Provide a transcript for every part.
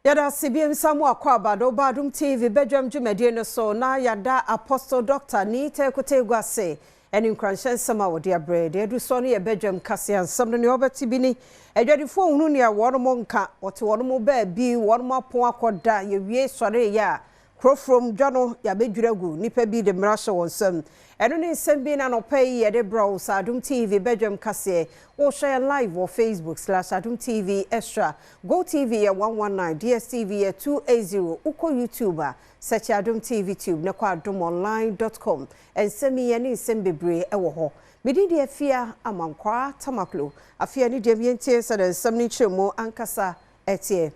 Yada CBM Samu akwa Badom TV Badwam dwumade no so na yada Apostle Dr. Nita Kotegwa se eni nkranhye sama wo dia bread edu so no ye Badwam kase ansam no ne obati bi ni adwadifo hunu ne wono mo nka wote wono mo ba bi wono mo apon akoda ye wie sore ya krofrom dwano ya bedwiragu nipa bi de mrahye wonsam eno ne nsam bi na no pay ye de bro Adom TV Badwam kase or share live on Facebook /Adom TV Extra, Go TV at 119, DSTV at 280, Uko YouTuber, search Adom TV Tube, Nekwa adomonline.com, and send me any sembebre ewoho. Midi de fear amankwa tamaklo, a fear ni deviante said and some niche mo ankasa etie.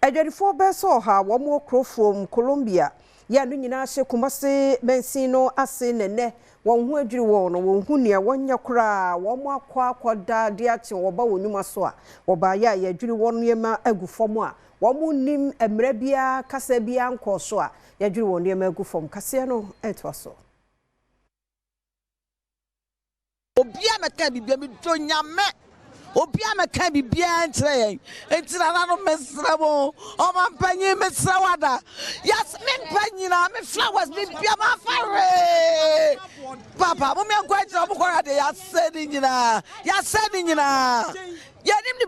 A 24 beso ha, one more crow from Colombia. Ya nyina hye Kumase Bensino ase nene won hu adwiri won no won hu ne wonya kura wo mo akwa de ache wo ba wonuma so a wo ba ya adwiri won yema agufom a wo mo nim emra bia kasa bia nko so a ya adwiri won yema agufom kase no etwa so obia meka bibia mi do nyame obia meka bibia entre entira na no mesra mo o ma panyi mesra wada yes me panyi na me flowers me bia ma fare papa mo me nkwa jira mo kwara de ya sedi nyina yanim ni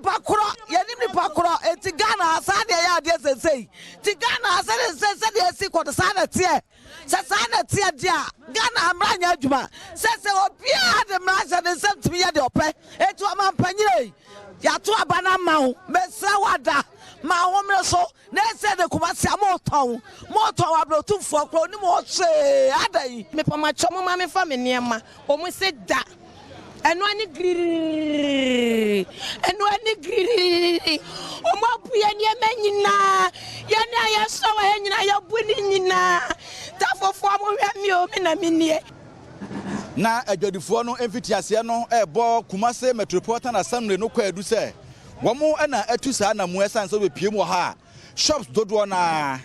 pakro enti Ghana asa de ya de sesei ti Ghana asa de sesei de si ko de sana tie dia Ghana amranya adwuma sese obia de mranya de semtimi ya de opɛ etu amampanyire ya to abana mawo mesra wada ma wo mre so na ese de Kumase amoton abrotumfo kro ni mo hwe adai me pama chomo ma me fa me niema o mu se da eno ani griri o mo buye niema nyina ya na ya so wa nyina ya bu ni nyina ta fofo mo hwe mi o me na minie na adwadifo no emfitiase no ebo Kumase Metropolitan Assembly no kwadu se womo na atu saa na mu esan so bepiem wo ha shops dodo na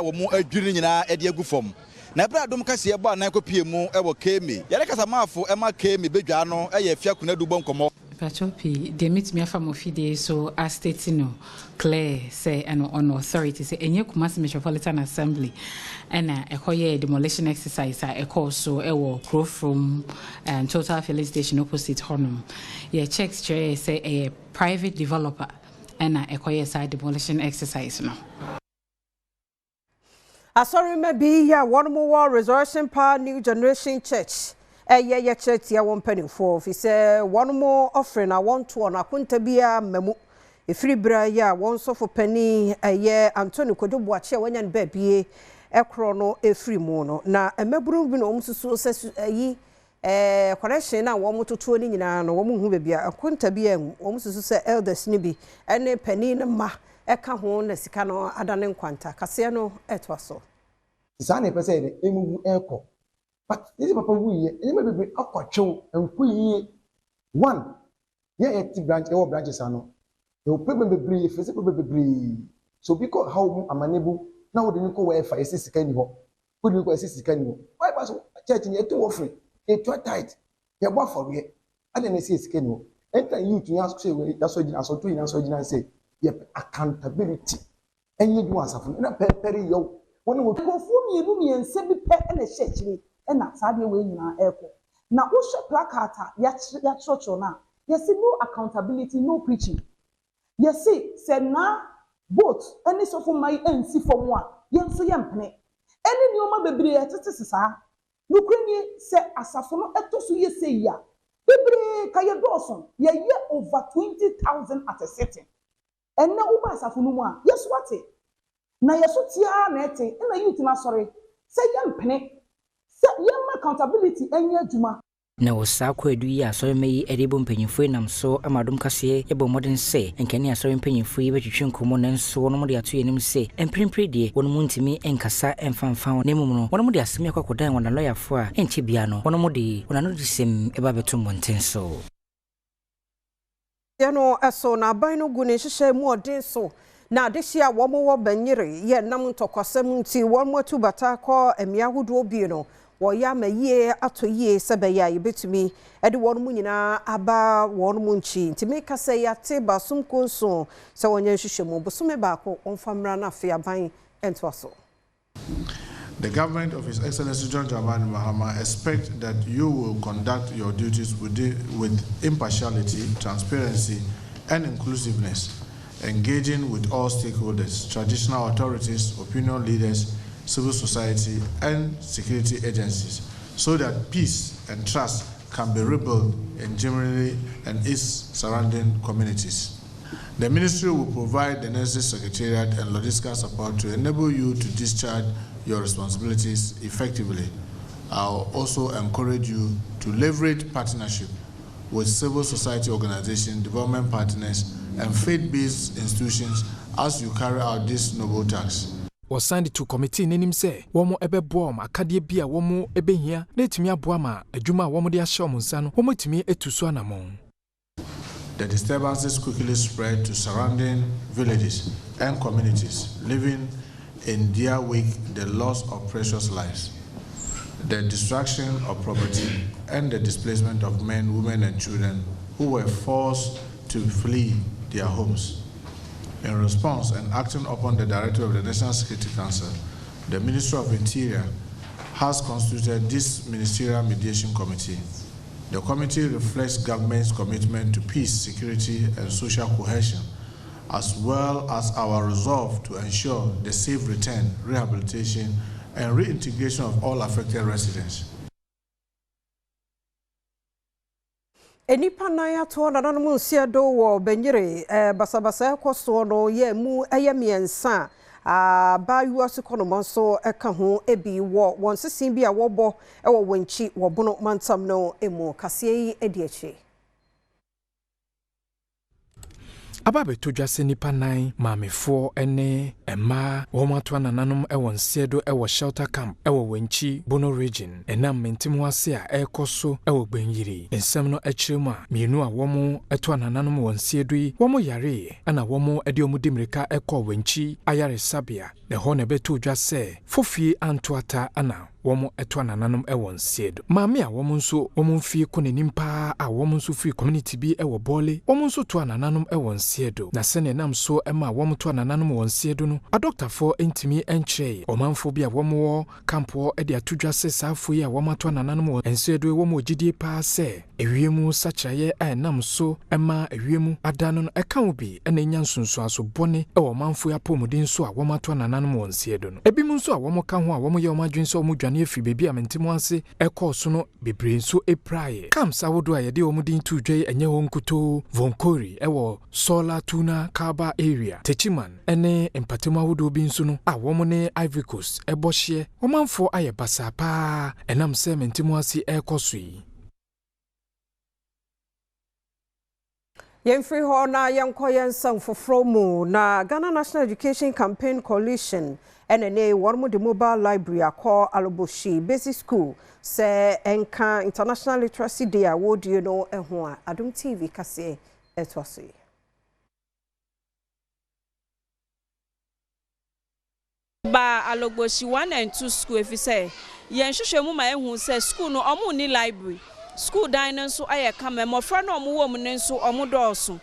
womo adwiri nyina ede agufom na bra Adom kase ebo anan kopie mu ewo kemi yare kasa maafo ema kemi bedwa no eye afia kunadu bonkomo Pachopi de meet me afamo fide so as state no clear say on authority say enye Kumase Metropolitan Assembly and ekoye demolition exercise e call so ewo crow from total filling station opposite Honum yeah checks say a private developer and ekoye side demolition exercise no Asori maybe ya one more Resurrection Power New Generation Church. Ye church ya one penny for. He say one more offering I want to on akuntabia memu. A free bra ya one so for penny a year Antonio Kodobuache when yan baby a chrono a free mono. Na a mebru bin so says ye correction na one to 20 na no woman who be a kuntabia almost say elders nibi and a penny ma. Eka ho na sika no adane nkwanta kase no etwa so isa na pese de emu eko but this papa wuye enye bebe akwachew enkuyi one ye eti branch e wo branches ano e problem bebre fese bebre so because how amanebu na wo de nko we fa esi sika ni ho wo de nko esi sika ni ho why pass church ni eto offering e to tight ye bo afore ade na esi sika ni ho enta youth ni aso say we aso gina aso to ina aso gina say yep accountability enye du asafo na pepere yo wonu wo konfu mi ense bi pe na chechiri na saade we nyina eko na wo hwe placard ya church na yes no accountability no preaching yes say na both any so for my ensi for one yenso yempene any nioma bebre etete sesa no kwenye se asafo no etoso yese ya bebre kaye doson ye over 20,000 at a setting. And now, Ubasafunuma, yes, what it? Now, yes, tia nete, and a youth na sorry. Say, young penny, say, young accountability, and your juma. Na wasako edu ya so meyi edebo mpanyimfo nam so amadom kase ebo modern say enkani aso mpanyimfo yi betwetwe nkomo nanso no mode ato yenim say emprempre die wono muntimi enkasa emfanfan na mum no wono mode asem yakwakodan wona lawyer fo a enche bia no wono mode wona no disem eba beto monten so no eso na ban no gu ne hyehyɛ mu odin so na adehia wo mo wo banyere ye nam ntokosam nti wo mo tu bata kɔ emia hodo bi no wɔyɛ ama yie ato yie sɛ bɛyɛ a yɛbɛtumi ɛde wɔn mu nyinaa aba wɔn mu nkyi nti meka sɛ yɛate basom konso sɛ wɔnyɛ nhwehwɛmu bosome baako ɔmfa mmra no afei aban ɛntoa so. The government of His Excellency John Dramani Mahama expects that you will conduct your duties with impartiality, transparency, and inclusiveness, engaging with all stakeholders, traditional authorities, opinion leaders, civil society, and security agencies, so that peace and trust can be rebuilt in Germany and its surrounding communities. The ministry will provide the necessary secretariat and logistical support to enable you to discharge your responsibilities effectively. I'll also encourage you to leverage partnership with civil society organizations, development partners, and faith-based institutions as you carry out this noble task. Was signed to committee nanim say womo ebe boam akadie bia womo ebe hia na etumi aboa ma adwuma womo de ahye omonsa no womo tumi etuso anamon. The disturbances quickly spread to surrounding villages and communities, leaving in their wake the loss of precious lives, the destruction of property, and the displacement of men, women, and children who were forced to flee their homes. In response and acting upon the directive of the National Security Council, the Ministry of Interior has constituted this Ministerial Mediation Committee. The committee reflects government's commitment to peace, security, and social cohesion, as well as our resolve to ensure the safe return, rehabilitation, and reintegration of all affected residents. Enipa naya to na nanu nsia do wo benyere basabasa ekoso no ye mu miensa ba yuasu kono so eka ho ebi wo won sesin bi a wo bo e wo wanchi wo bono mantam no emu kase yi edi achi. Ababe todwase nipa nan maamefo ene ema womato anananom ewo nsiedo ewo shelter camp ewo wanchi bono region enam mentim ase a ekoso ewo gbenyiri ensem no ekiremu a mienu a womo eto anananom wo nsiedo yi womo yare ana womo ede omudimrika ekọ wanchi ayare sabia ne ho ne betodwase fofie antoata ana womo eto anananom ewo nsiedo maame a womo nso womo mfie konenimpa a womo nso free community bi ewo bole womo nso to anananom ewo nsiedo na sene nam so ema womo to anananom wo nsiedo no adoctorfo entimi enche omanfo bi a womo wo kampo ede atodwase saafo yi a womo to anananom wo nsiedo womo gidie pa se ewiemu sachaye nam so ema ewiemu adano no eka obi ena nya nsonso aso bone ewo manfo apomudin so a womo to anananom wo nsiedo no ebi mu nso a womo ka ho a womo ye omadwen so omo dwane afi bebi a mentimo ase ekọ so no bebre nso epraye kamsa wodo a yede omudin tudwe enye ho nkuto vonkori ewo sola tuna kaba area techiman ene empatema wodo bi nso no a womo ne Ivory Coast ebohye omanfo aye basapa enam se mentimo ase ekọ so yi. Yemfri ho na yenkoyen sang foforo mu na Ghana National Education Campaign Coalition NNA warmu the mobile library akọ Aloboshi Basic School se enka International Literacy Day award you know eho a Adom TV kase etwaso. Ba Aloboshi 1 and 2 school if you say yen hwehwemu ma ehu say school no omo ni library school dan so aye kama mofra no omo wo mu nso omo dooso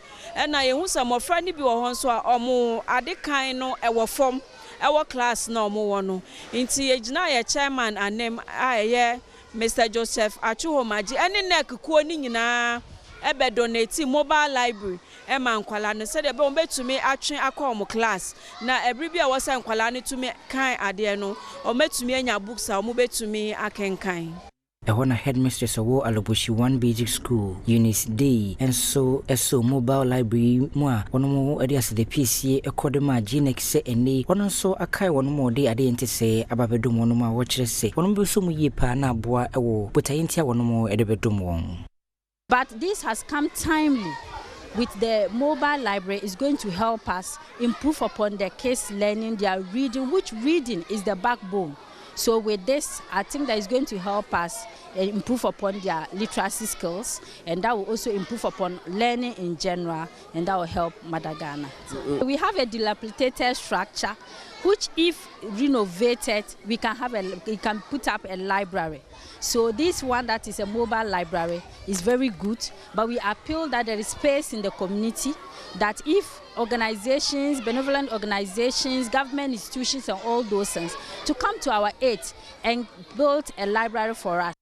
na yehu say mofra ni bi wo ho so a omo adekan no ewo form ewo class na omo wo no nti yegina ye chairman anem aye Mr. Joseph Achuhomaji ene nek kuo ni nyina ebe donate mobile library ema nkwala no se de be ombetumi atwe akọ omo class na every bia wo say nkwala no tumi kan ade no ometumi anya books a omo betumi akenkan. Ehona headmistress owo Aloboshi 1 Basic School Eunice Day enso mobile library mu a wono ade ase de PC ekodema Ginex se ene wono so akai wono mo de ade ente se ababedom wono ma wo kire se wono bi so mu yie pa na aboa ewo botayintia wono mo ede bedom won. But this has come timely. With the mobile library is going to help us improve upon their case learning, their reading, which reading is the backbone. So with this, I think that is going to help us improve upon their literacy skills, and that will also improve upon learning in general, and that will help Mother Ghana. We have a dilapidated structure which if renovated, we can put up a library. So this one that is a mobile library is very good, but we appeal that there is space in the community, that if organizations, benevolent organizations, government institutions and all those things to come to our aid and build a library for us.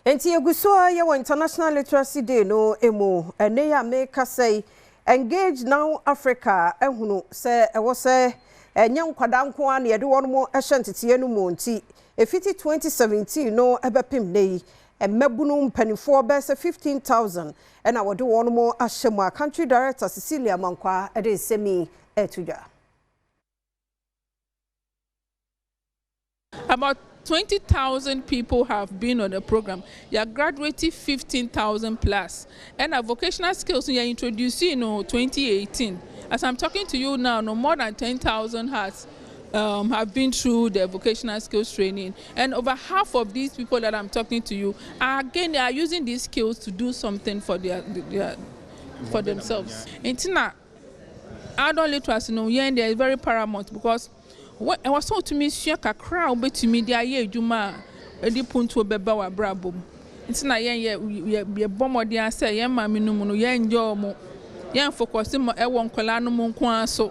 Enti eguso ya International Literacy Day no emo ene ya make say engage now Africa ehunu se ewo se enya nkwada nko an ye de won mo ehyentetie no mo nti efiti 2017 no ebepim nei emmebunu mpanifo be se 15,000 ena wo de won mo ahyemu country director Cecilia Mankwa ede semi etuja. About 20,000 people have been on the program. You are graduating 15,000 plus. And our vocational skills we are introducing 2018. As I'm talking to you now, no more than 10,000 have been through the vocational skills training. And over half of these people that I'm talking to you, they are using these skills to do something for for themselves. It's not. Adult literacy, they are very paramount because I was told to me, a crowd, but to me, the idea Juma, a deep point to a beba wa brabo. It's not we bomb or the answer, mammy no, yan jomo, yan focus him, I won't colano monquanso.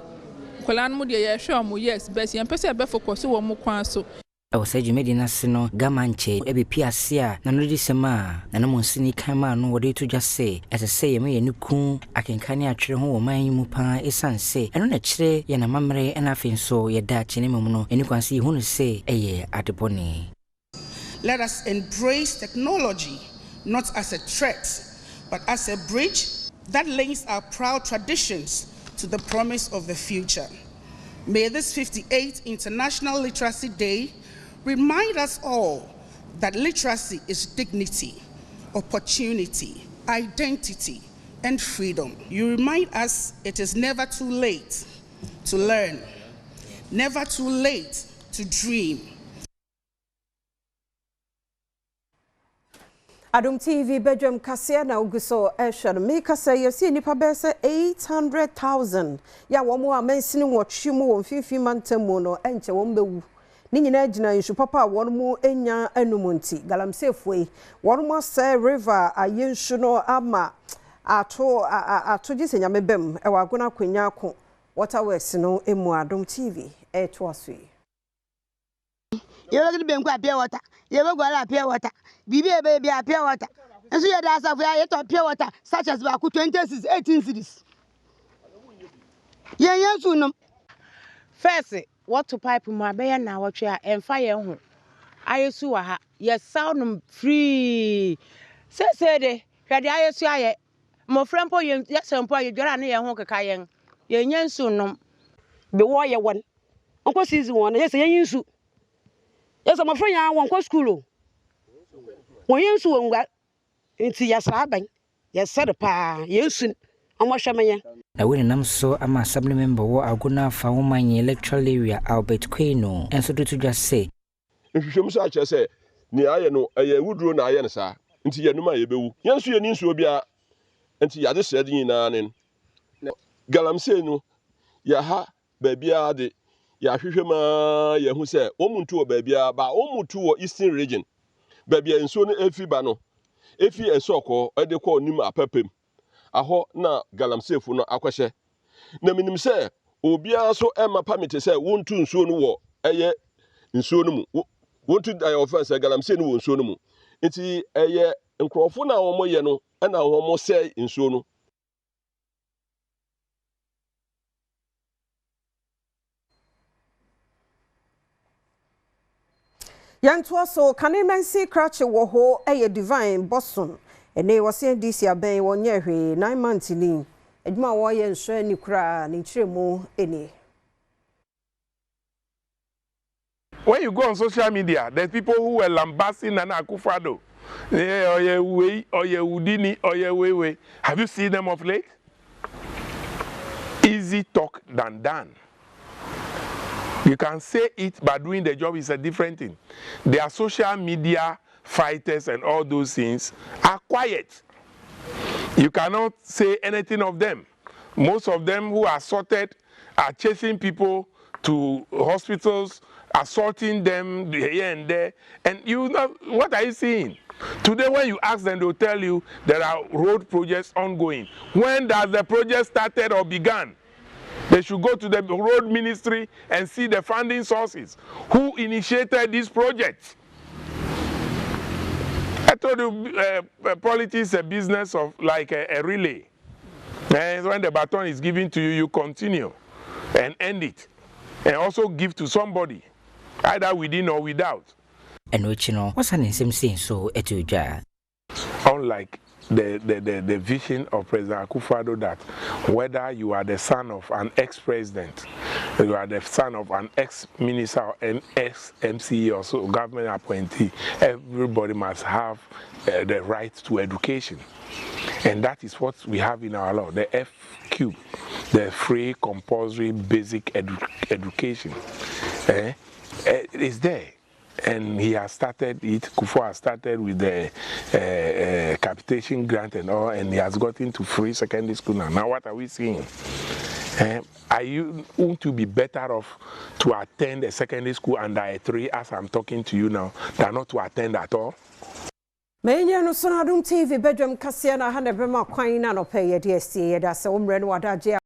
Colano, dear, show yes, Bessie, and Pessia Befocus, or moquanso. I was saying, Medina Sino, Gamanche, Ebi Piasia, Nanudi Sema, Nanamonsini Kama, no what to just say. As I say, me a new coon, I can canny a tree home, my mupa, a son say, and on a tree, yana mamre, and I think so, your Dutch in a mono, and you can see who say, a year at the bonny. Let us embrace technology not as a threat, but as a bridge that links our proud traditions to the promise of the future. May this 58th International Literacy Day remind us all that literacy is dignity, opportunity, identity, and freedom. You remind us it is never too late to learn, never too late to dream. Adom TV Badwam kasia na uguso ehwe me kasa yesi nipa be se 800,000 ya wo mo amansini wotwe mu wo mfifi mantamu no enche wo mbewu ni nyina gina nsu papa won mu enya anumunti galamsey fuei won mo se river ayensu no ama ato gisenya mebem e wa gona kwanya ko waterworks no emu Adom TV to aso yi yewe gidi benku apia water yewe gwara apia water bibi ebe apia water enso ye da asafu ya to apia water such as ba ku 26 18 cities yensu no first what to pipe ma be na wotwe a emfa ye ho ayesu wa ha ye sound free say de hwede ayesu aye mo frempo ye sempo ye dwara na ye ho keka yen ye nyansu no be wo ye won onko season won ye say yensu yes mo friend ya won ko school o won yensu wonwa enti yasra ban yesere pa yensu omo hwemeye na we nam so ama Assemblyman bo aguna fa woman electoral area Albert Queno enso do to just say nhwehwem so ache say ni aye no aye wuduro na aye ne sa nti yanum aye bewu yensu ye ni nsuo bia nti yade sede nyina ne galamsey no ya ha ba bia de ya hwehwema ya hu se omuntu wo ba bia ba omuntu wo Eastern region ba bia nsuo no efi ba no efi esoko ede ko nim apapem aho na galamsey fu no akwahye na minim se obia so ema permit se wontu nsuo no wo eye nsuo no mu wontu die offense galamsey no wo nsuo no mu nti eye nkrofo na wo moye no na wo mo se nsuo no yanto so kanemansi krache wo ho eye divine boson ene wose DC aben wonye hwe 9 months ni eduma wo ye nso ani kura ni kiremu eni. When you go on social media, there's people who were lambasting Nana Akufo-Addo. Udini, Wewe. Have you seen them of late? Easy talk than done. You can say it, but doing the job is a different thing. Their social media fighters and all those things are quiet. You cannot say anything of them. Most of them who are assaulted are chasing people to hospitals, assaulting them here and there. And you know, what are you seeing? Today when you ask them, they'll tell you there are road projects ongoing. When does the project started or began? They should go to the road ministry and see the funding sources. Who initiated this project? I told you politics is a business of like a relay. And when the baton is given to you, you continue and end it. And also give to somebody, either within or without. And which you know, what's an same thing so etuja? Unlike the vision of President Akufo-Addo that whether you are the son of an ex-president, you are the son of an ex-minister or an ex-MCE or so government appointee, everybody must have the right to education. And that is what we have in our law, the FQ, the free compulsory basic education. It's there. And he has started it, Kufuor has started with the capitation grant and all, and he has gotten to free secondary school now. Now what are we seeing? Are you want to be better off to attend a secondary school under a tree as I'm talking to you now than not to attend at all? Menya no so Adom TV Badwam kase na ha na bema kwan na no pɛ ye de asie ye da se omre no wadaje